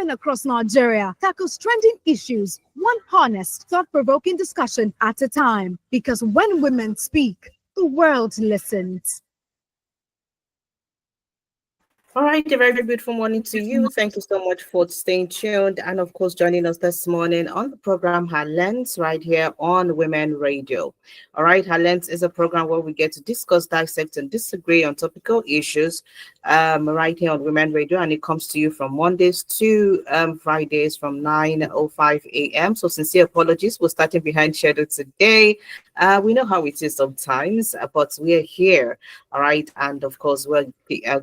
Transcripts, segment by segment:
women across Nigeria tackles trending issues, one honest, thought-provoking discussion at a time. Because when women speak, the world listens. All right, a very beautiful morning to you. Thank you so much for staying tuned and, of course, joining us this morning on the program HerLens right here on Women Radio. All right, HerLens is a program where we get to discuss, dissect, and disagree on topical issues right here on Women Radio, and it comes to you from Mondays to Fridays from 9:05 a.m. So sincere apologies. We're starting behind schedule today. We know how it is sometimes, but we're here. All right, and of course, we're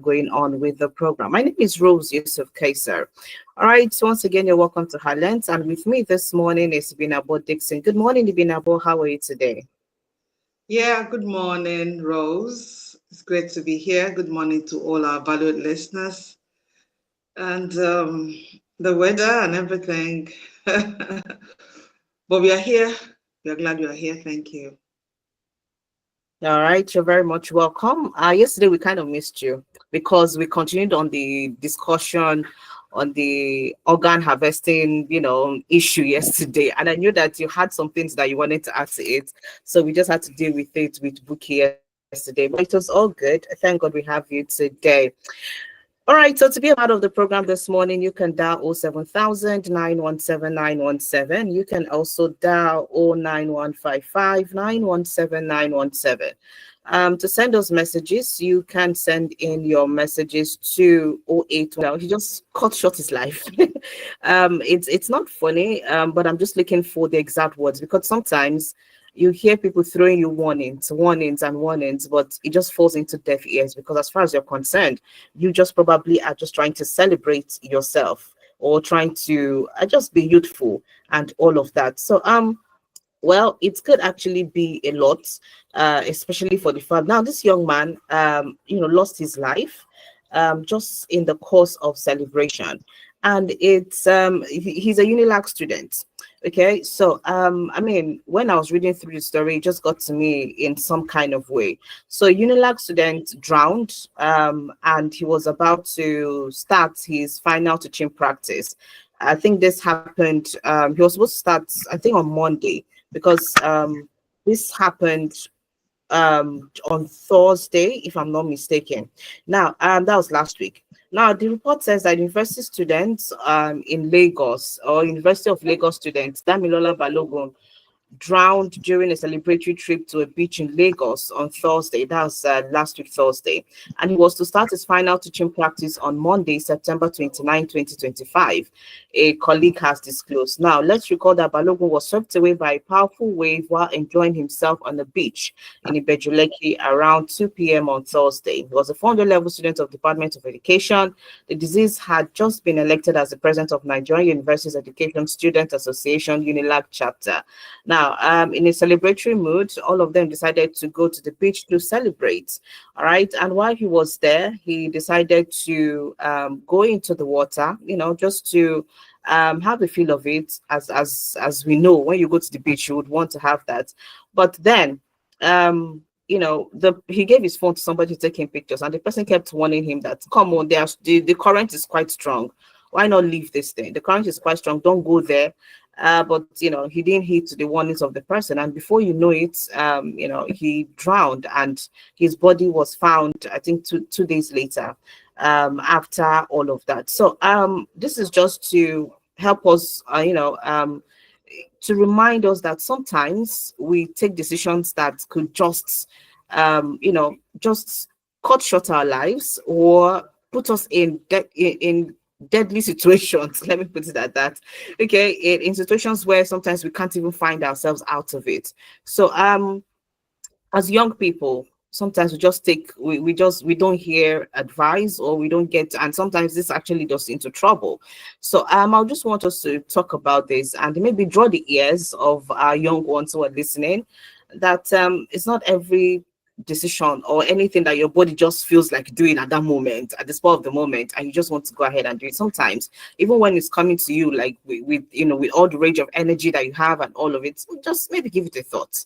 going on with the program. My name is Rose Yusuf Kaiser. All right, so once again, you're welcome to HerLens, and with me this morning is Ibinabo Dixon. Good morning, Ibinabo. How are you today? Yeah, good morning, Rose. It's great to be here. Good morning to all our valued listeners. And the weather and everything. But we are here. We are glad you are here. Thank you. All right, you're very much welcome. Yesterday we kind of missed you because we continued on the discussion on the organ harvesting, issue yesterday, and I knew that you had some things that you wanted to add to it, so we just had to deal with it with Buki yesterday. But it was all good. Thank God we have you today. All right, so to be a part of the program this morning, you can dial 07000 917 917. You can also dial 09155 917 917. To send those messages, you can send in your messages to 081. He just cut short his life. It's not funny, but I'm just looking for the exact words, because sometimes you hear people throwing you warnings, but it just falls into deaf ears, because as far as you're concerned, you just probably are just trying to celebrate yourself or trying to just be youthful and all of that. So well, it could actually be a lot, especially for the fact now this young man lost his life just in the course of celebration, and it's he's a Unilag student. Okay, so I mean, when I was reading through the story, it just got to me in some kind of way. So Unilag student drowned, and he was about to start his final teaching practice. I think this happened. He was supposed to start, I think, on Monday, because this happened on Thursday, if I'm not mistaken. Now, that was last week. Now, the report says that university students in Lagos, or University of Lagos students, Damilola Balogun, drowned during a celebratory trip to a beach in Lagos on Thursday. That was last week, Thursday. And he was to start his final teaching practice on Monday, September 29, 2025. A colleague has disclosed. Now, let's recall that Balogun was swept away by a powerful wave while enjoying himself on the beach in Ibejuleki around 2 p.m. on Thursday. He was a 400-level student of Department of Education. The deceased had just been elected as the president of Nigerian Universities Education Student Association Unilag chapter. Now, in a celebratory mood, all of them decided to go to the beach to celebrate. All right. And while he was there, he decided to go into the water, just to have a feel of it. As we know, when you go to the beach, you would want to have that. But then, he gave his phone to somebody to take him pictures, and the person kept warning him that, come on, the current is quite strong. Why not leave this thing? The current is quite strong. Don't go there. But he didn't heed to the warnings of the person, and before you know it, he drowned, and his body was found, I think, two days later, after all of that. So this is just to help us, to remind us that sometimes we take decisions that could just just cut short our lives, or put us in deadly situations. Let me put it at that. Okay, in situations where sometimes we can't even find ourselves out of it. So as young people, sometimes we don't hear advice, or we don't get, and sometimes this actually does into trouble. So I'll just want us to talk about this, and maybe draw the ears of our young ones who are listening, that it's not every decision or anything that your body just feels like doing at that moment, at the spur of the moment, and you just want to go ahead and do it. Sometimes, even when it's coming to you, like with all the range of energy that you have and all of it, just maybe give it a thought.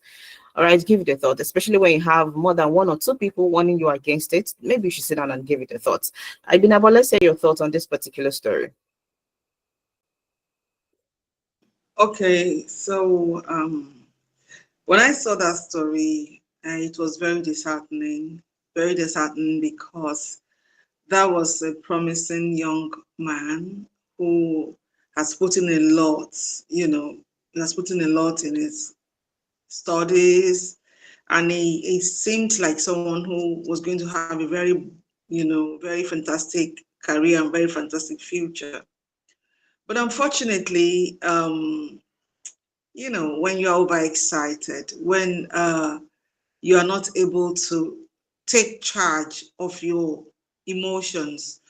All right, give it a thought, especially when you have more than one or two people warning you against it. Maybe you should sit down and give it a thought. Ibinabo, let's hear your thoughts on this particular story. Okay, so when I saw that story, it was very disheartening because that was a promising young man who has put in a lot, you know, he has put in a lot in his studies, and he seemed like someone who was going to have a very, very fantastic career and very fantastic future. But unfortunately, when you are overexcited, when you are not able to take charge of your emotions,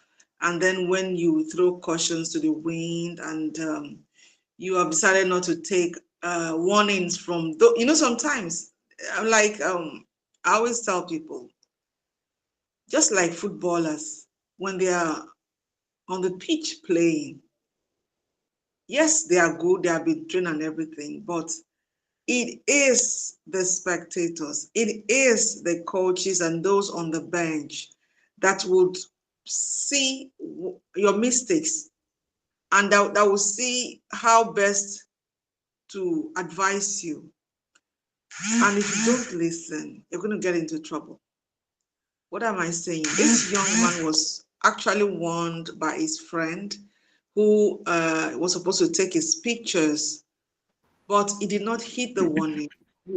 and then when you throw cautions to the wind, and you have decided not to take warnings from, sometimes, like I always tell people, just like footballers, when they are on the pitch playing, yes, they are good, they have been trained and everything, but it is the spectators, it is the coaches and those on the bench that would see your mistakes, and that will see how best to advise you. And if you don't listen, you're going to get into trouble. What am I saying? This young man was actually warned by his friend who was supposed to take his pictures, but he did not heed the warning.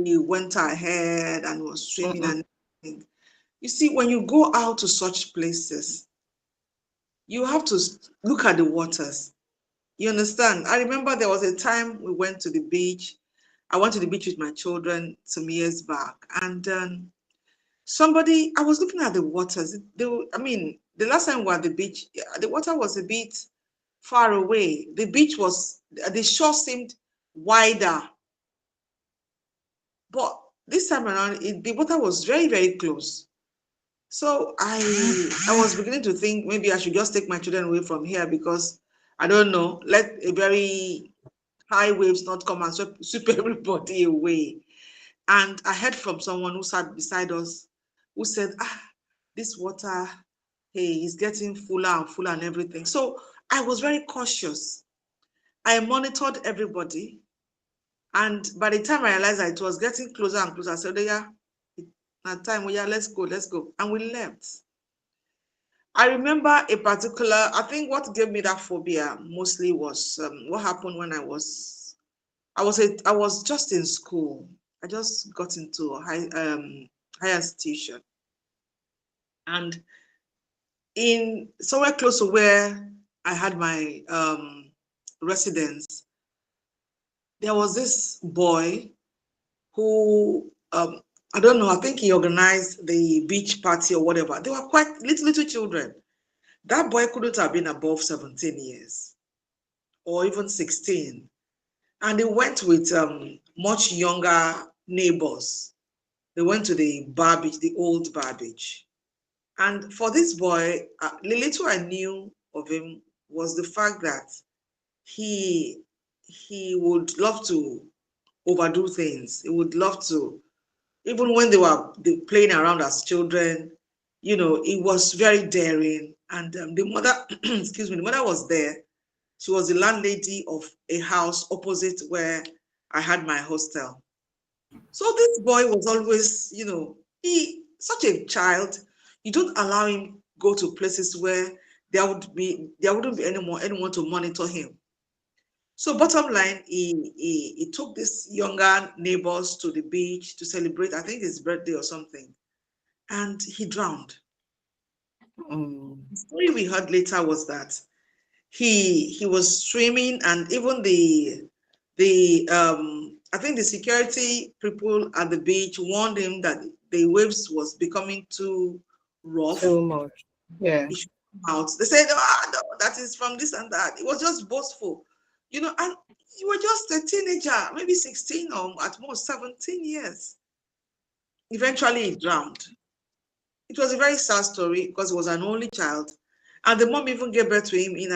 He went ahead and was swimming and everything. You see, when you go out to such places, you have to look at the waters. You understand? I remember there was a time we went to the beach. I went to the beach with my children some years back, and I was looking at the waters. The last time we were at the beach, the water was a bit far away. The shore seemed wider, but this time around, the water was very, very close. So I was beginning to think maybe I should just take my children away from here, because I don't know, let a very high waves not come and sweep everybody away. And I heard from someone who sat beside us who said, this water, hey, is getting fuller and fuller and everything. So I was very cautious. I monitored everybody. And by the time I realized that it was getting closer and closer, I said, yeah, at time, yeah, let's go, let's go. And we left. I remember I think what gave me that phobia mostly was what happened when I was just in school. I just got into a higher institution, and in somewhere close to where I had my residence, there was this boy who I don't know. I think he organized the beach party or whatever. They were quite little children. That boy couldn't have been above 17 years or even 16. And they went with much younger neighbors. They went to the bar beach, the old bar beach. And for this boy, the little I knew of him was the fact that he would love to overdo things. He would love to, even when they playing around as children, he was very daring. And the mother, excuse me, the mother was there. She was the landlady of a house opposite where I had my hostel. So this boy was always, he such a child. You don't allow him go to places where there wouldn't be anyone to monitor him. So bottom line, he took these younger neighbors to the beach to celebrate, I think his birthday or something, and he drowned. The story we heard later was that he was swimming, and even the I think the security people at the beach warned him that the waves was becoming too rough. So much. Yeah. He should come out. They said, no, that is from this and that. It was just boastful, and you were just a teenager, maybe 16 or at most 17 years. Eventually he drowned. It was a very sad story because he was an only child. And the mom even gave birth to him in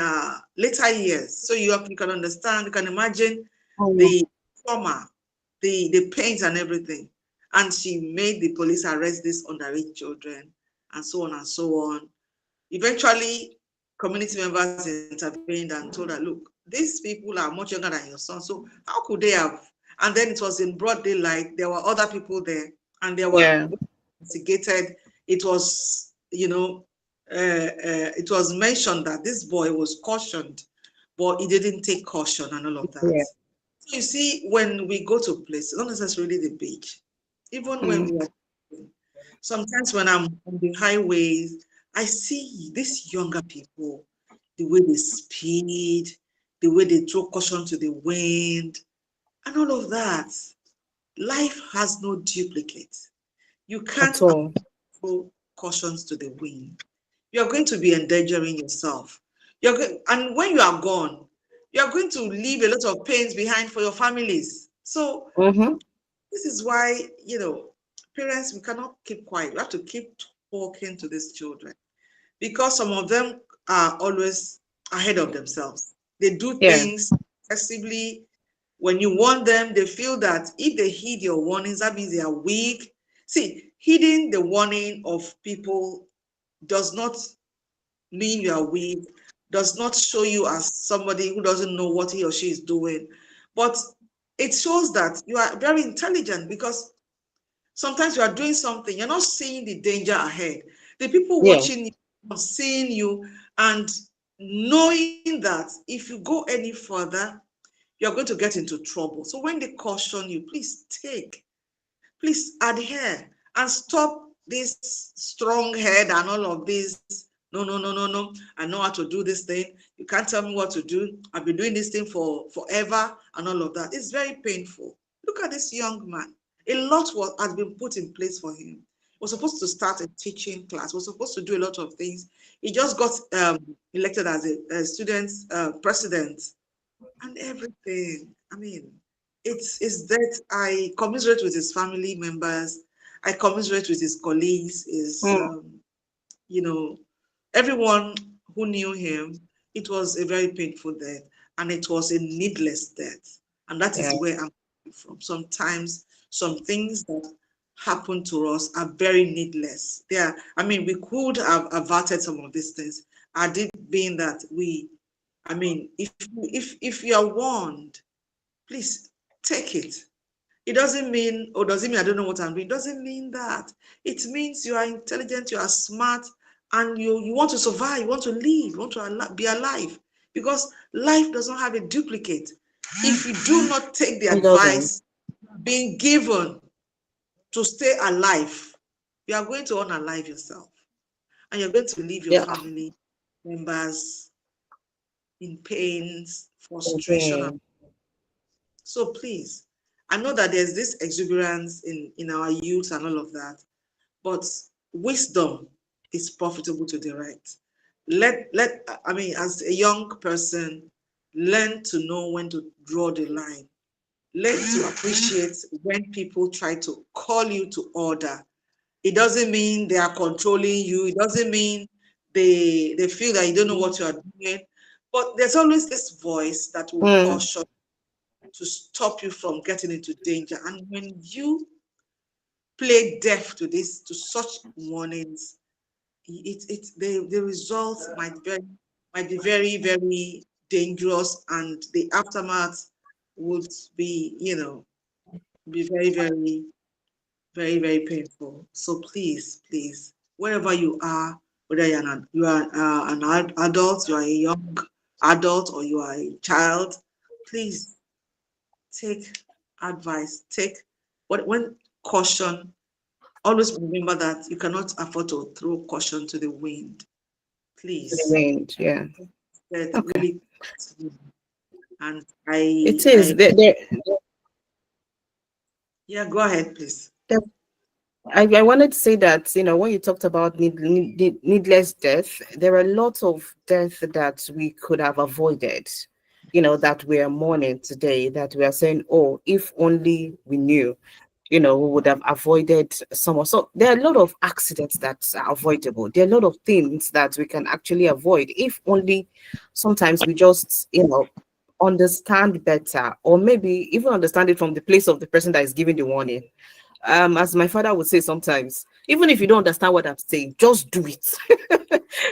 later years. So you can understand, you can imagine the trauma, the pains and everything. And she made the police arrest these underage children and so on and so on. Eventually, community members intervened and told her, look, these people are much younger than your son. So how could they have? And then it was in broad daylight. There were other people there, and there were Yeah. investigated. It was, it was mentioned that this boy was cautioned, but he didn't take caution and all of that. Yeah. So you see, when we go to places, not necessarily the beach, even when Mm. we are, sometimes when I'm on the highways, I see these younger people, the way they speed, the way they throw caution to the wind, and all of that. Life has no duplicate. You At can't all. throw cautions to the wind. You're going to be endangering yourself. And when you are gone, you're going to leave a lot of pains behind for your families. So Mm-hmm. this is why, parents, we cannot keep quiet. We have to keep talking to these children because some of them are always ahead of themselves. They do Yeah. things excessively. When you warn them, they feel that if they heed your warnings, that means they are weak. See, heeding the warning of people does not mean you are weak, does not show you as somebody who doesn't know what he or she is doing. But it shows that you are very intelligent because sometimes you are doing something, you're not seeing the danger ahead. The people Yeah. watching you are seeing you and knowing that if you go any further, you're going to get into trouble. So when they caution you, please adhere and stop this strong head and all of this. No, no, no, no, no. I know how to do this thing. You can't tell me what to do. I've been doing this thing for forever and all of that. It's very painful. Look at this young man. A lot has been put in place for him. He was supposed to start a teaching class. He was supposed to do a lot of things. He just got elected as a student president and everything. I mean, it's that I commiserate with his family members. I commiserate with his colleagues, his Mm. you know, everyone who knew him. It was a very painful death, and it was a needless death. And that Yeah. is where I'm coming from. Sometimes some things that happen to us are very needless. I mean, we could have averted some of these things. Had it been that I mean, if you are warned, please take it. It doesn't mean, or does it mean I don't know what I'm doing? It doesn't mean that. It means you are intelligent, you are smart, and you want to survive, you want to live, you want to be alive. Because life does not have a duplicate. If you do not take the It doesn't. advice being given to stay alive, you are going to unalive yourself. And you're going to leave your Yeah. family members in pains, frustration. Okay. So please, I know that there's this exuberance in our youth and all of that, but wisdom is profitable to the right. I mean, as a young person, learn to know when to draw the line. Learn to appreciate when people try to call you to order. It doesn't mean they are controlling you. It doesn't mean they feel that you don't know what you are doing. But there's always this voice that will Mm. caution to stop you from getting into danger. And when you play deaf to this, to such warnings, the results might be very, very dangerous, and the aftermath would be, be very, very, very, very painful. So please, wherever you are, whether you're an adult, you are a young adult, or you are a child, please take advice. Take when caution. Always remember that you cannot afford to throw caution to the wind. The Please, wind. Yeah. that Okay. really. And It is. Yeah, go ahead, please. There I wanted to say that, when you talked about needless death, there are lots of death that we could have avoided, that we are mourning today, that we are saying, oh, if only we knew, we would have avoided some. So there are a lot of accidents that are avoidable. There are a lot of things that we can actually avoid if only sometimes we just, understand better, or maybe even understand it from the place of the person that is giving the warning. As my father would say sometimes, Even if you don't understand what I'm saying, just do it.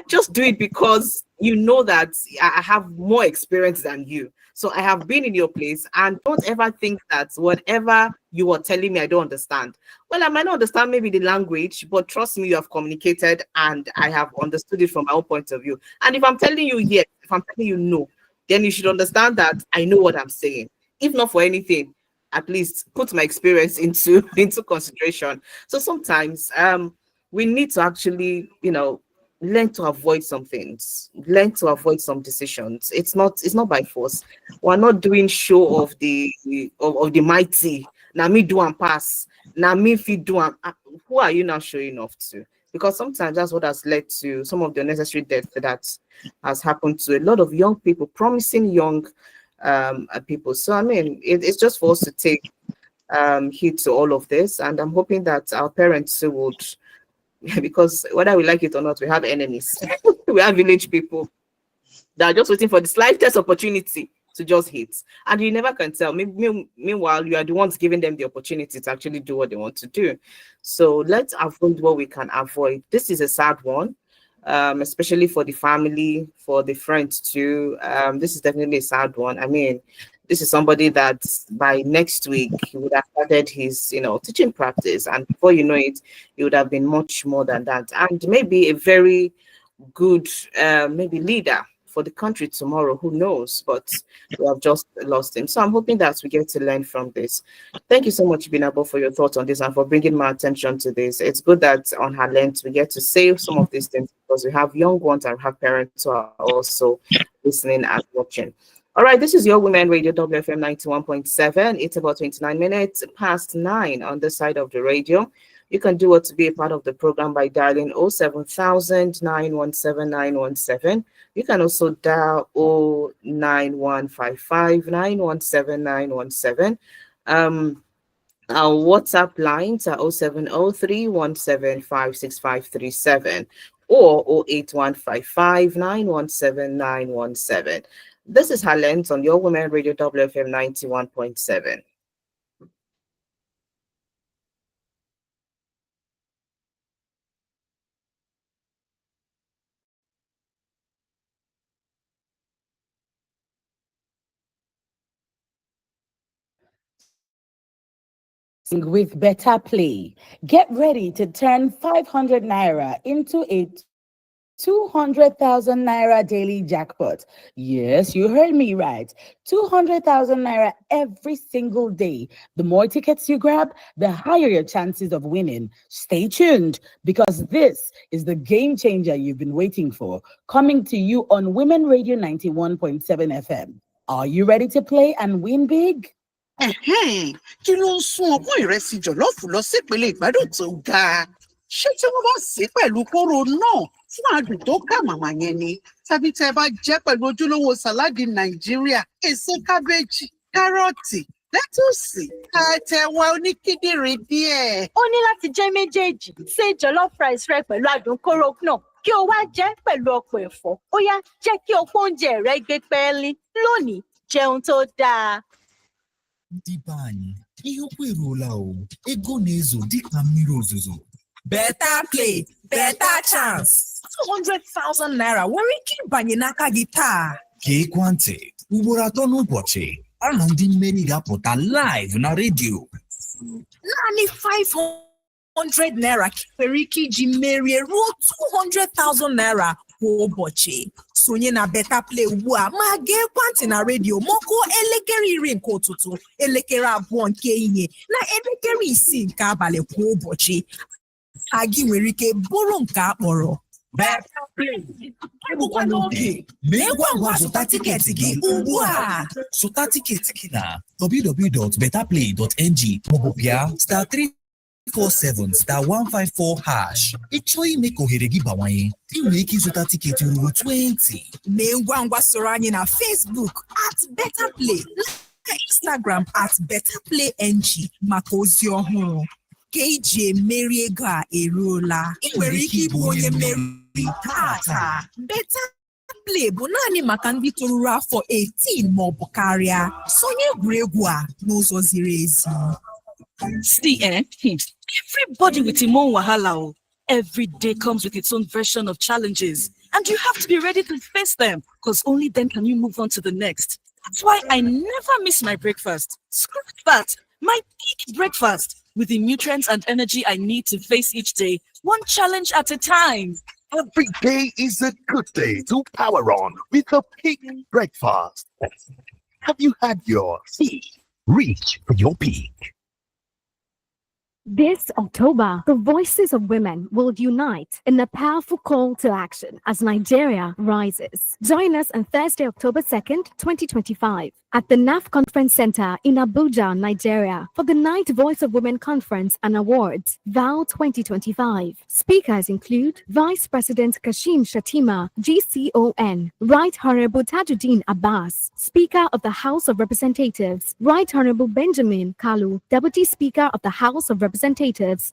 Just do it because you know that I have more experience than you. So I have been in your place, and don't ever think that whatever you are telling me, I don't understand. Well, I might not understand maybe the language, but trust me, you have communicated and I have understood it from my own point of view. And if I'm telling you yes, if I'm telling you no, then you should understand that I know what I'm saying. If not for anything, at least put my experience into into consideration. So sometimes we need to actually, learn to avoid some things, learn to avoid some decisions. It's not by force. We're not doing show of the mighty. Now me do and pass. Now me if you do and who are you now showing off to? Because sometimes that's what has led to some of the unnecessary death that has happened to a lot of young people, promising young people. So I mean, it's just for us to take heed to all of this, and I'm hoping that our parents would, because whether we like it or not, we have enemies. We have village people that are just waiting for the slightest opportunity to just hit, and you never can tell. Meanwhile, you are the ones giving them the opportunity to actually do what they want to do. So let's avoid what we can avoid. This is a sad one, especially for the family, for the friends too. This is definitely a sad one. I mean, this is somebody that by next week he would have started his, teaching practice, and before you know it, he would have been much more than that, and maybe a very good, maybe leader for the country tomorrow. Who knows? But we have just lost him. So I'm hoping that we get to learn from this. Thank you so much, Binabo, for your thoughts on this and for bringing my attention to this. It's good that on HerLens we get to say some of these things because we have young ones and have parents who are also listening and watching. All right, this is your Women Radio WFM 91.7. It's about 29 minutes past 9 on the side of the radio. You can do it to be a part of the program by dialing 07000 917 917. You can also dial 09155 917 917. Our WhatsApp lines are 0703 1756537 or 08155 917 917. This is HerLens on your Women Radio WFM 91.7. With Better Play. Get ready to turn 500 naira into a 200,000 naira daily jackpot. Yes, you heard me right. 200,000 naira every single day. The more tickets you grab, the higher your chances of winning. Stay tuned because this is the game changer you've been waiting for, coming to you on Women Radio 91.7 FM. Are you ready to play and win big? Kí ló ń sún ọpọ́n ìrẹsì jọ̀lọ́ọ̀fù lọ sípele ìgbádùn tó ga? Ṣé tí wọ́n bá sè é pẹ̀lú kóró náà fún àdùn tó kà màmá yẹn ni? Tàbí tẹ́ ẹ bá jẹ́ pẹ̀lú ojúlówó sàláàdì Nàìjíríà, èso kábéèjì, kárọ̀tì, lẹ́tùsì, àtẹ̀wà oníkíndìnrín díẹ̀. Ó ní láti jẹ́ méjèèjì. Ṣé jollof rice rẹ pẹ̀lú àdùn kóró náà kí o wá jẹ́ pẹ̀lú ọ̀pọ̀ ẹ̀fọ́. Ó yá, jẹ́ kí ọ̀pọ̀ oúnjẹ rẹ gbé pẹ́ẹ́lí. Lónìí, jẹun tó dáa. Dibani, ihe okwu eruola o. Ego na-ezo dịka mmiri ozuzo. Better play, better chance. 200,000 naira nwere ike ịbanye n'aka gị taa. Gee ekwentị ugboro 3 n'ụbọchị. Aha ndị mmeri ga-apụta live na redio. Naanị 500 naira nwere ike iji merie ruo 200,000 naira kwa ụbọchị. Sonye na Better Play ugbu a ma gee ekwentị na redio mọkụọ elekere 10 nke ụtụtụ, elekere 2 nke ehihie na elekere 6 nke abalị kwa ụbọchị. A gị nwere ike bụrụ nke a kpọrọ Better Play. Ebukwa n'oge. Mee ngwa ngwa zụta tiketi gị ugbu a. Zụta tiketi gị na www.betterplay.ng maọbụ bịa *347*154#. Ịchọọ ime ka ohere gị bawanye, ị nwere ike ịzụta tiketi ruru 20. Mee ngwa ngwa soro anyị na Facebook @BetterPlay, na Instagram @BetterPlayNG maka ozi ọhụrụ. Ka iji emeri ego a eruola. Ị nwere ike ịbụ onye mmeri tata. Better Play bụ naanị maka ndị toruru afọ 18 ma ọ bụ karịa. Sonye egwuregwu a n'ụzọ ziri ezi. See, everybody with him own wahala. Oh. Every day comes with its own version of challenges, and you have to be ready to face them, because only then can you move on to the next. That's why I never miss my breakfast. Scratch that, my peak breakfast, with the nutrients and energy I need to face each day, one challenge at a time. Every day is a good day to power on with a peak breakfast. Have you had yours? Reach for your peak. This October, the voices of women will unite in a powerful call to action as Nigeria rises. Join us on Thursday, October 2nd, 2025, at the NAF Conference Center in Abuja, Nigeria, for the Night Voice of Women Conference and Awards, VOW 2025. Speakers include Vice President Kashim Shatima, GCON, Right Honorable Tajuddin Abbas, Speaker of the House of Representatives, Right Honorable Benjamin Kalu, Deputy Speaker of the House of Representatives,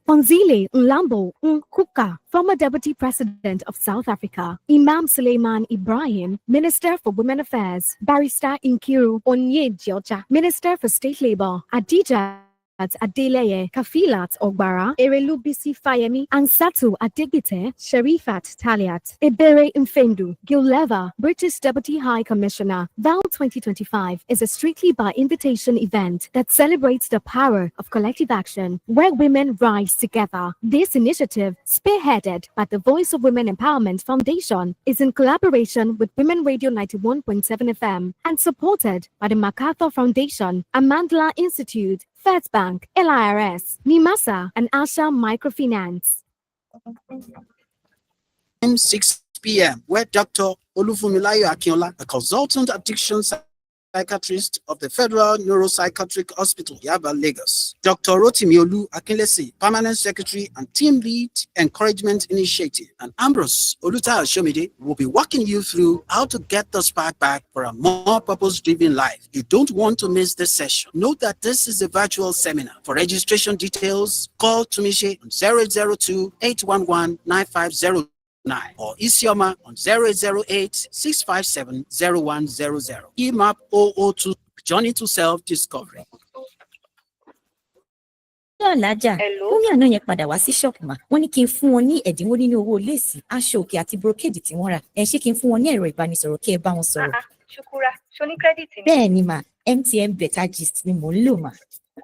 Ponzile Nlambo Nkuka, former Deputy President of South Africa, Imam Suleiman Ibrahim, Minister for Women Affairs, Barrister Inkiru Onyediocha, Minister for State Labor, Adija Adeleye, Kafilat Ogbara, Erelubisi Fayemi, Ansatu Adegbite, Sherifat Taliat, Ebere Mfendu, Gileva, British Deputy High Commissioner. VOW 2025 is a strictly by invitation event that celebrates the power of collective action, where women rise together. This initiative, spearheaded by the Voice of Women Empowerment Foundation, is in collaboration with Women Radio 91.7 FM and supported by the MacArthur Foundation, Amandla Institute, First Bank, LIRS, NIMASA, and Asha Microfinance. 6 p.m., where Dr. Olufumilayo Akinola, a consultant addiction psychiatrist of the Federal Neuropsychiatric Hospital, Yaba, Lagos. Dr. Rotimiolu Akinlesi, Permanent Secretary and Team Lead Encouragement Initiative, and Ambrose Oluta Shomide will be walking you through how to get the spark back for a more purpose-driven life. You don't want to miss this session. Note that this is a virtual seminar. For registration details, call Tumishe on 0802-811-9509 or Isioma on 0808-657-0100. EMAP 002, Journey to Self-Discovery. Lájà, ó ní àná yẹn padà wá sí ṣọ́ọ̀pù mà. Wọ́n ní kí n fún wọn ní ẹ̀dínwó nínú owó léèsì, aṣọ òkè àti brocade tí wọ́n rà. Ẹ ṣé kí n fún wọn ní ẹ̀rọ ìbánisọ̀rọ̀ kí ẹ bá wọn sọ̀rọ̀. Ṣukura, ṣo ní kírẹ́dìtì ni? Bẹ́ẹ̀ ni mà, MTN Better Gist ni mò ń lò mà.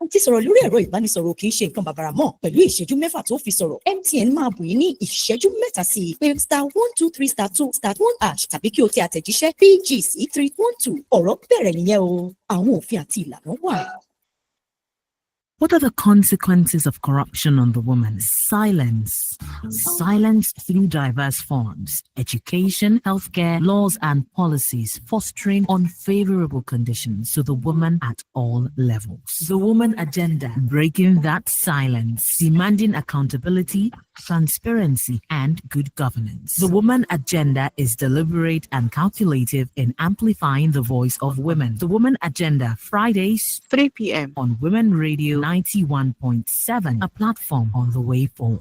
Wọ́n ti sọ̀rọ̀ lórí ẹ̀rọ ìbánisọ̀rọ̀ kì í ṣe nǹkan bàbàrà mọ́ pẹ̀lú ìṣẹ́jú 6 tó fi sọ̀rọ̀. MTN máa bù yín ní ìṣẹ́jú 7 sí i pé *123*2*1# tàbí kí o tẹ àtẹ̀jíṣẹ́ PG sí 312. Ọ̀rọ̀ bẹ̀rẹ̀ nìyẹn o. Àwọn òfin àti ìlànà wà. What are the consequences of corruption on the woman? Silence. Silence through diverse forms. Education, healthcare, laws and policies fostering unfavorable conditions to the woman at all levels. The woman agenda, breaking that silence, demanding accountability, transparency, and good governance. The woman agenda is deliberate and calculative in amplifying the voice of women. The woman agenda, Fridays, 3 p.m. on Women Radio 91.7, a platform on the way forward.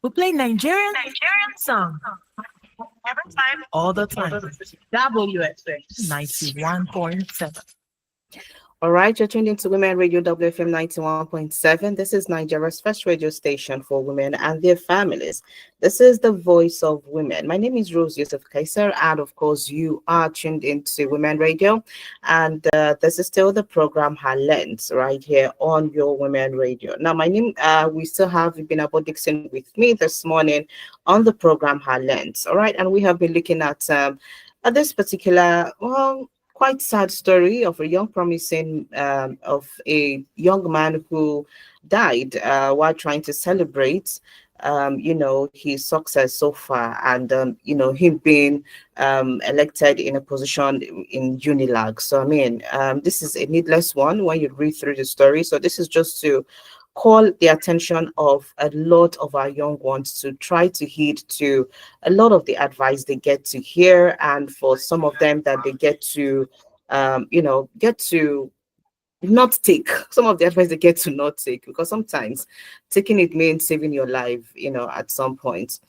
We play Nigerian song. Every time. All the time. WFM 91.7. All right, you're tuned into Women Radio WFM 91.7. This is Nigeria's first radio station for women and their families. This is the voice of women. My name is Rose Yusuf Kaiser, and of course, you are tuned into Women Radio. And this is still the program HerLens right here on your Women Radio. Now, my name, we still have Ibinabo Dixon with me this morning on the program HerLens. All right, and we have been looking at this particular, quite sad story of a young promising of a young man who died while trying to celebrate his success so far, and him being elected in a position in Unilag. So I mean, this is a needless one when you read through the story. So this is just to call the attention of a lot of our young ones to try to heed to a lot of the advice they get to hear, and for some of them that they get to not take some of the advice they get to not take, because sometimes taking it means saving your life, at some point.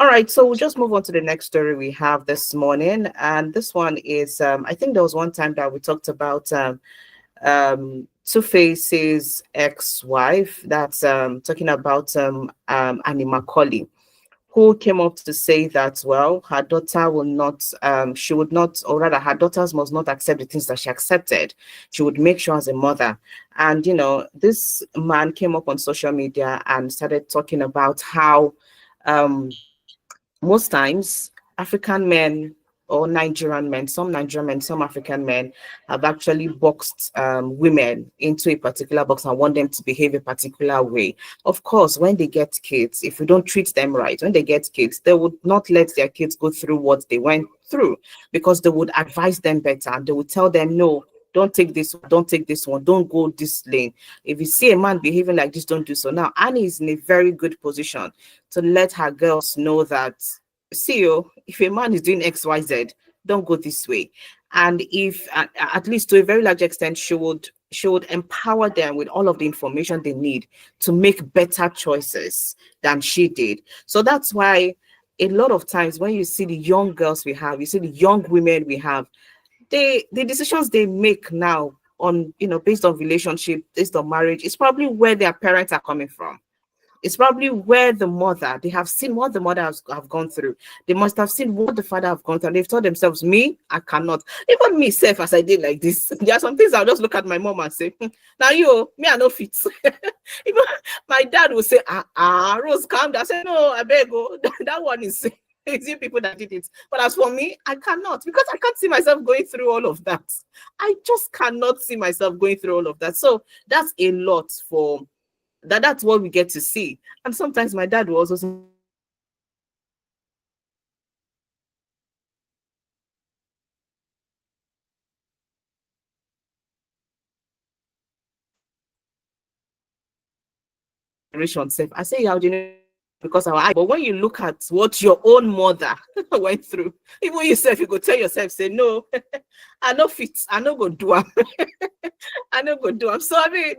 All right, so we'll just move on to the next story we have this morning. And this one is, I think there was one time that we talked about Two-Face's ex-wife, that's talking about Annie Macaulay, who came up to say that, well, her daughter will not, she would not, or rather, her daughters must not accept the things that she accepted. She would make sure as a mother. And, this man came up on social media and started talking about how most times African men or Nigerian men, some Nigerian men, some African men have actually boxed women into a particular box and want them to behave a particular way. Of course, when they get kids, if we don't treat them right, when they get kids, they would not let their kids go through what they went through, because they would advise them better and they would tell them, no, don't take this one, don't take this one, don't go this lane. If you see a man behaving like this, don't do so. Now, Annie is in a very good position to let her girls know that, see you, if a man is doing XYZ, don't go this way. And if at least to a very large extent, she would empower them with all of the information they need to make better choices than she did. So that's why a lot of times when you see the young girls we have, you see the young women we have, the decisions they make now on, based on relationship, based on marriage, it's probably where their parents are coming from. It's probably where they have seen what the mother have gone through. They must have seen what the father have gone through. And they've told themselves, me, I cannot. Even me, self, as I did like this, there are some things I'll just look at my mom and say, now me, I no fit. Even my dad will say, Rose, calm down. I say, no, I beg you. That one is it's you people that did it. But as for me, I cannot, because I can't see myself going through all of that. I just cannot see myself going through all of that. So that's a lot for that's what we get to see. And sometimes my dad will also say, generation safe. I say how do you know, because but when you look at what your own mother went through, even yourself, you go tell yourself, say, no, I no fit, I no go do am. I no go do am. So I mean,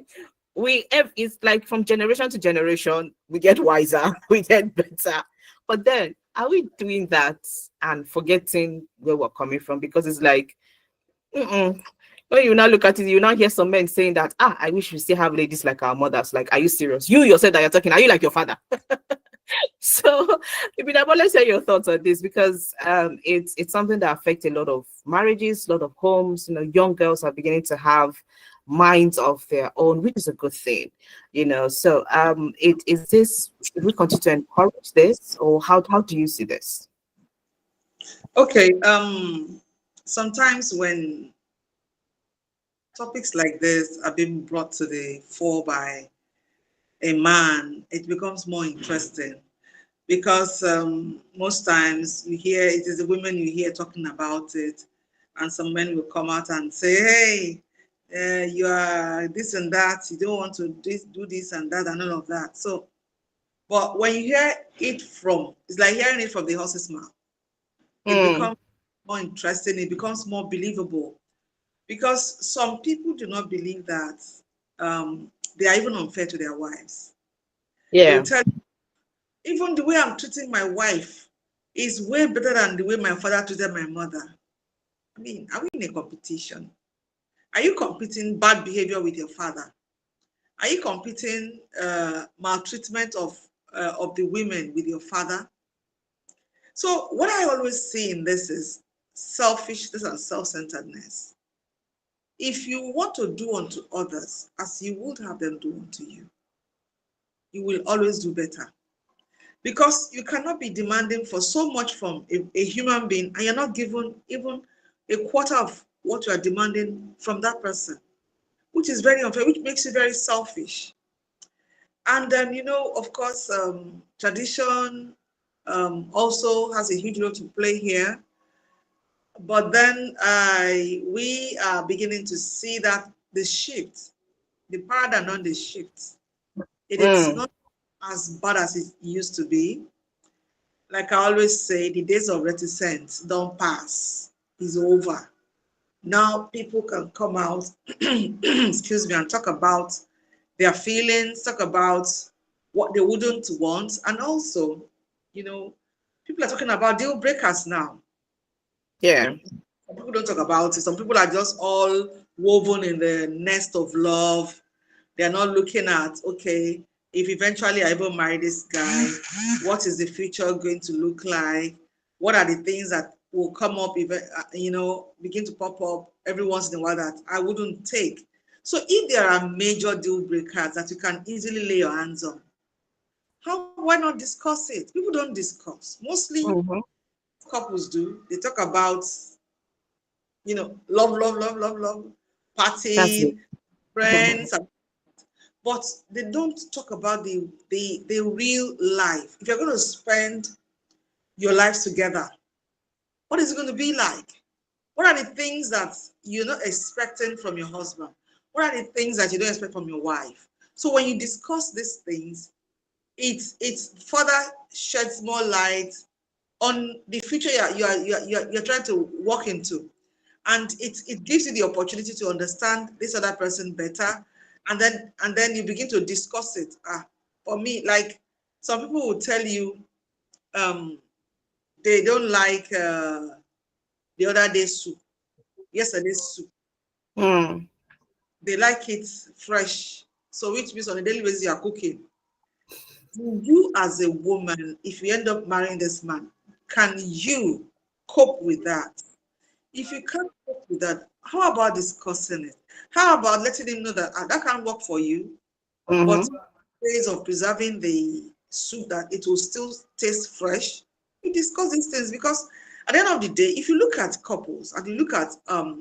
it's like from generation to generation, we get wiser, we get better. But then, are we doing that and forgetting where we're coming from? Because it's like, when you now look at it, you now hear some men saying that, I wish we still have ladies like our mothers. Like, are you serious? You yourself that you're talking, are you like your father? So, let's hear your thoughts on this, because it's something that affects a lot of marriages, a lot of homes. Young girls are beginning to have minds of their own, which is a good thing. So should we continue to encourage this, or how do you see this? Okay. Sometimes when topics like this are being brought to the fore by a man, it becomes more interesting, because most times you hear it is the women you hear talking about it, and some men will come out and say, hey, you are this and that, you don't want to do this and that and all of that. So, but when you hear it it's like hearing it from the horse's mouth. It becomes more interesting, it becomes more believable, because some people do not believe that they are even unfair to their wives. Yeah. They'll tell you, even the way I'm treating my wife is way better than the way my father treated my mother. I mean, are we in a competition? Are you competing bad behavior with your father? Are you competing maltreatment of the women with your father? So what I always see in this is selfishness and self-centeredness. If you want to do unto others as you would have them do unto you, you will always do better. Because you cannot be demanding for so much from a human being, and you're not given even a quarter of what you are demanding from that person, which is very unfair, which makes you very selfish. And then, of course, tradition also has a huge role to play here. But then we are beginning to see that the shift, the paradigm on the shift, it is not as bad as it used to be. Like I always say, the days of reticence don't pass, is over. Now people can come out, excuse me, and talk about their feelings, talk about what they wouldn't want. And also, people are talking about deal breakers now. Yeah. Some people don't talk about it. Some people are just all woven in the nest of love. They're not looking at, okay, if eventually I ever marry this guy, what is the future going to look like? What are the things that will come up, begin to pop up every once in a while that I wouldn't take? So if there are major deal breakers that you can easily lay your hands on, why not discuss it? People don't discuss. Mostly couples do. They talk about, love, love, love, love, love, That's it. partying, friends, but they don't talk about the real life. If you're going to spend your lives together, what is it going to be like? What are the things that you're not expecting from your husband? What are the things that you don't expect from your wife? So when you discuss these things, it further sheds more light on the future you're trying to walk into, and it gives you the opportunity to understand this other person better, and then you begin to discuss it. For me, like some people will tell you they don't like the other day's soup, yesterday's soup. They like it fresh, so which means on a daily basis you are cooking. You as a woman, if you end up marrying this man, can you cope with that? If you can't cope with that, how about discussing it? How about letting him know that that can't work for you, but ways of preserving the soup that it will still taste fresh? You discuss these things, because at the end of the day, if you look at couples and you look at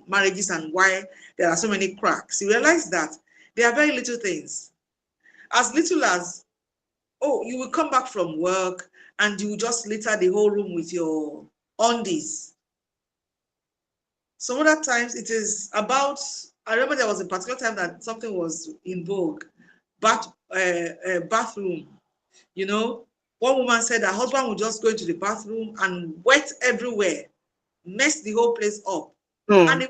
marriages and why there are so many cracks, you realize that there are very little things. As little as, oh, you will come back from work and you will just litter the whole room with your undies. Some other times it is about, I remember there was a particular time that something was in vogue, bathroom. One woman said her husband would just go into the bathroom and wet everywhere, mess the whole place up, and they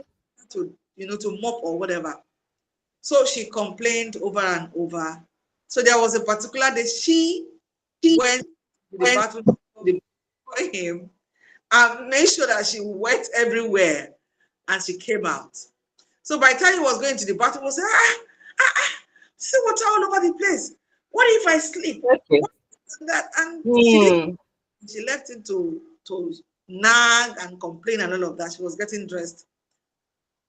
to mop or whatever. So she complained over and over. So there was a particular day she went to the bathroom for him and made sure that she wet everywhere, and she came out. So by the time he was going to the bathroom, he was saying, see water all over the place. What if I sleep? Okay. That, and she left him to nag and complain and all of that. She was getting dressed.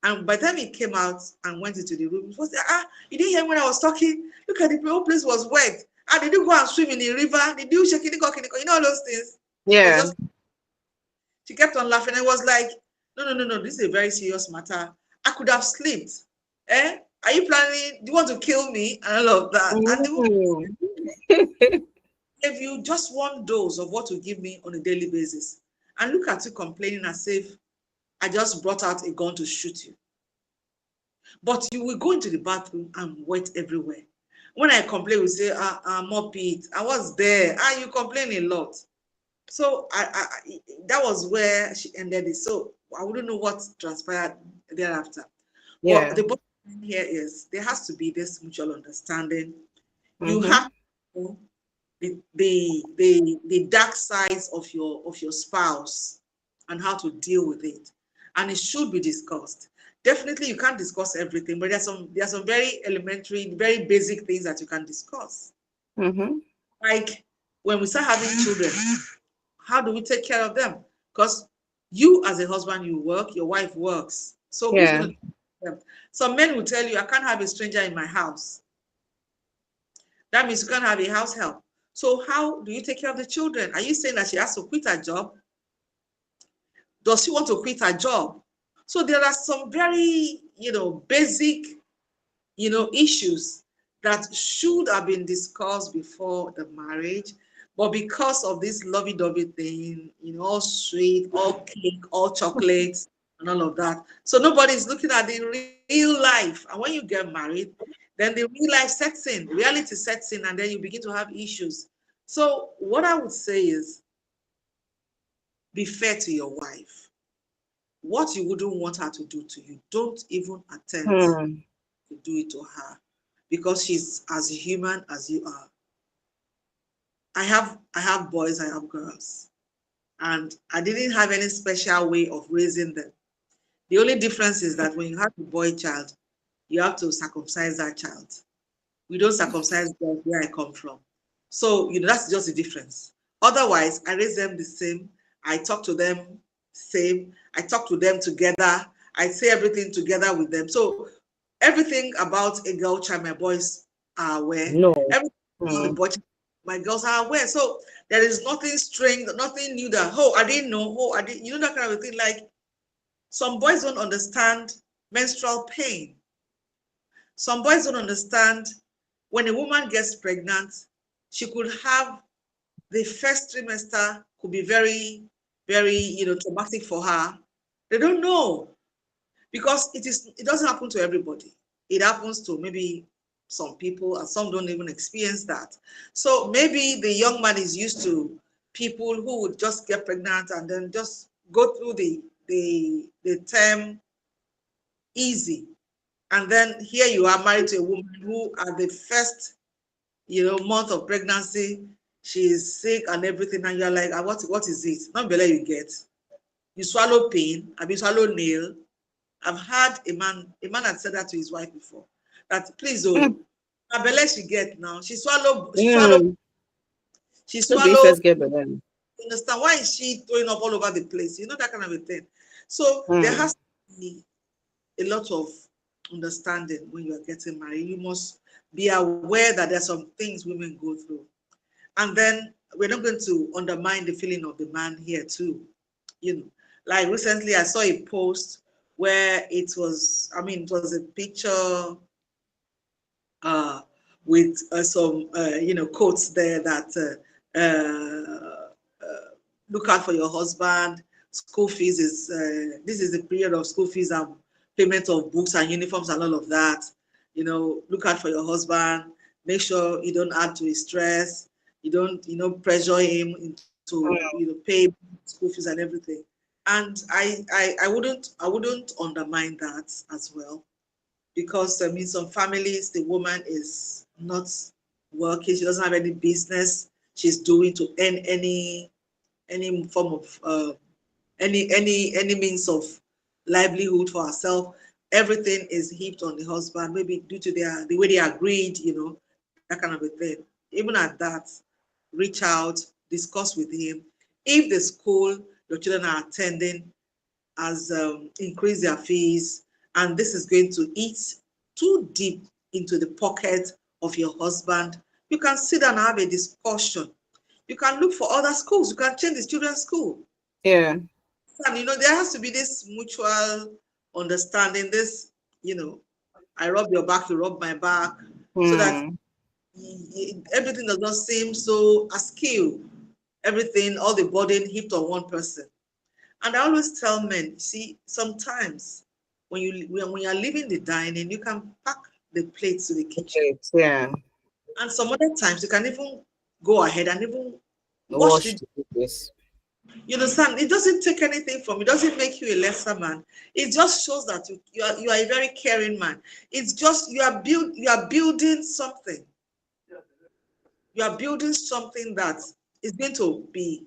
And by the time he came out and went into the room, he was like, you didn't hear when I was talking? Look at the whole place was wet. Did you go and swim in the river? Did you shake it? All those things. Yeah. She kept on laughing. I was like, no, this is a very serious matter. I could have slept. Are you planning? Do you want to kill me? And all of that. And if you just one dose of what you give me on a daily basis, and look at you complaining as if I just brought out a gun to shoot you. But you will go into the bathroom and wet everywhere. When I complain, we say, mop it. I was there. You complain a lot. So that was where she ended it. So I wouldn't know what transpired thereafter. Yeah. But the bottom line here is there has to be this mutual understanding. You have to know the dark sides of your spouse and how to deal with it, and it should be discussed. Definitely, you can't discuss everything, but there's some very elementary, very basic things that you can discuss. Like when we start having children, how do we take care of them? Because you as a husband, you work, your wife works. So who's going to take care of them? Some men will tell you, I can't have a stranger in my house. That means you can't have a house help. So how do you take care of the children? Are you saying that she has to quit her job? Does she want to quit her job? So there are some very, basic, issues that should have been discussed before the marriage. But because of this lovey-dovey thing, all sweet, all cake, all chocolates, and all of that. So nobody's looking at the real life. And when you get married, then the real life sets in, reality sets in, and then you begin to have issues. So what I would say is, be fair to your wife. what you wouldn't want her to do to you, don't even attempt to do it to her, because she's as human as you are. I have boys, I have girls, and I didn't have any special way of raising them. The only difference is that when you have a boy child, you have to circumcise that child. We don't circumcise girls where I come from. So, that's just the difference. Otherwise, I raise them the same. I talk to them same. I talk to them together. I say everything together with them. So everything about a girl child, my boys are aware. No. Everything about the boy child, my girls are aware. So there is nothing strange, nothing new that, I didn't know, I didn't, that kind of thing. Like, some boys don't understand menstrual pain. Some boys don't understand when a woman gets pregnant, she could have the first trimester could be very, very, traumatic for her. They don't know, because it doesn't happen to everybody. It happens to maybe some people, and some don't even experience that. So maybe the young man is used to people who would just get pregnant and then just go through the term easy. And then here you are married to a woman who at the first, month of pregnancy, she is sick and everything, and you're like, what is it? Not belly you get. You swallow pain, you swallow nail. I've had a man had said that to his wife before. That please, her belly she get now. She swallow. First get belly. You understand? Why is she throwing up all over the place? That kind of a thing. So there has to be a lot of understanding when you are getting married. You must be aware that there are some things women go through. And then we're not going to undermine the feeling of the man here too. Like recently I saw a post where it was a picture with some, quotes there that look out for your husband. School fees is, this is the period of school fees and payment of books and uniforms and all of that. Look out for your husband. Make sure you don't add to his stress. You don't, pressure him into, pay school fees and everything. And I wouldn't undermine that as well, because some families, the woman is not working. She doesn't have any business she's doing to earn any form of any means of livelihood for herself. Everything is heaped on the husband, maybe due to the way they agreed, that kind of a thing. Even at that, reach out, discuss with him. If the school your children are attending has increased their fees, and this is going to eat too deep into the pocket of your husband, you can sit down and have a discussion. You can look for other schools. You can change the children's school. Yeah. And there has to be this mutual understanding. This, I rub your back, you rub my back, so that everything does not seem so askew. Everything, all the burden heaped on one person. And I always tell men, see, sometimes when you're leaving the dining, you can pack the plates to the kitchen. Yeah. And some other times you can even go ahead and even wash the dishes. You understand? It doesn't take anything from you. It doesn't make you a lesser man. It just shows that you are a very caring man. It's just you are building something. You are building something that is going to be.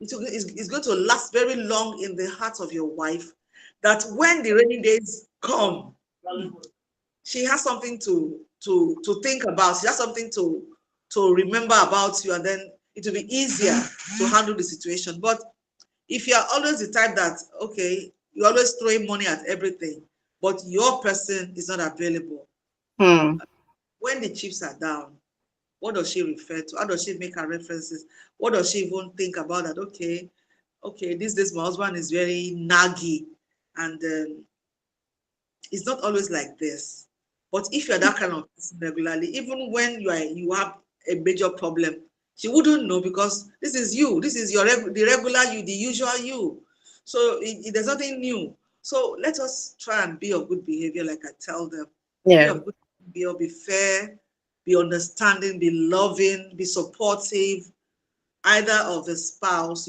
It's going to last very long in the heart of your wife. That when the rainy days come, she has something to think about. She has something to remember about you, and then it will be easier to handle the situation. But if you are always the type that, okay, you're always throwing money at everything, but your person is not available, when the chips are down, what does she refer to? How does she make her references? What does she even think about that? Okay, these days my husband is very naggy, and it's not always like this. But if you're that kind of person regularly, even when you have a major problem, she wouldn't know, because this is you. This is the regular you, the usual you. So there's nothing new. So let us try and be of good behavior, like I tell them. Yeah. Be of good behavior, be fair, be understanding, be loving, be supportive, either of the spouse,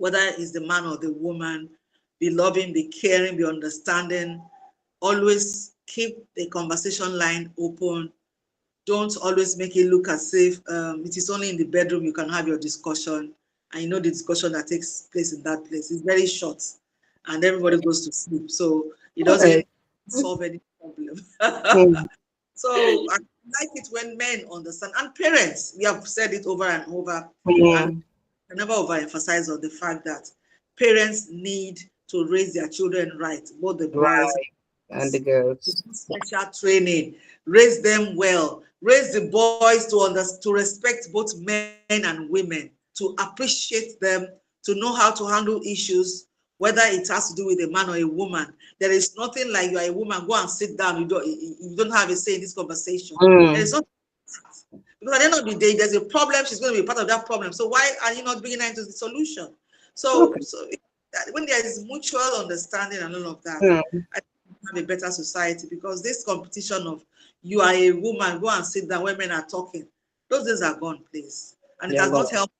whether it's the man or the woman. Be loving, be caring, be understanding. Always keep the conversation line open. Don't always make it look as if it is only in the bedroom you can have your discussion. And you know the discussion that takes place in that place is very short and everybody goes to sleep. So it doesn't solve any problem. So I like it when men understand, and parents, we have said it over and over, and I never overemphasize on the fact that parents need to raise their children right, both the boys and the girls. Special training, raise them well, raise the boys to respect both men and women, to appreciate them, to know how to handle issues, whether it has to do with a man or a woman. There is nothing like you are a woman, go and sit down, you don't have a say in this conversation. There is not, because at the end of the day, there's a problem, she's going to be part of that problem. So why are you not bringing her into the solution? So when there is mutual understanding and all of that, I think we have a better society, because this competition of you are a woman, go and sit down when men are talking, those days are gone, please. And it has not helped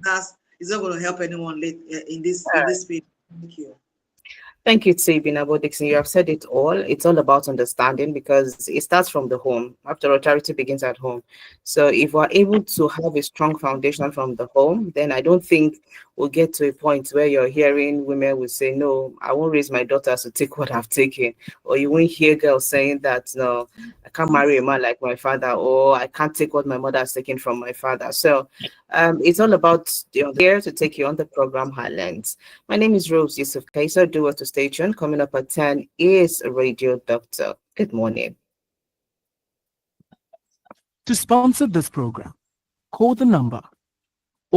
us. It's not going to help anyone late in this period. Thank you. Thank you, Binabo Dixon. You have said it all. It's all about understanding, because it starts from the home. After all, charity begins at home. So if we're able to have a strong foundation from the home, then I don't think we'll get to a point where you're hearing women will say, no, I won't raise my daughters to take what I've taken. Or you won't hear girls saying that, no, I can't marry a man like my father, or I can't take what my mother has taken from my father. So it's all about here to take you on the program HerLens. My name is Rose Yusuf Kaiser. Do what to stay tuned. Coming up at 10 is Radio Doctor. Good morning. To sponsor this program, call the number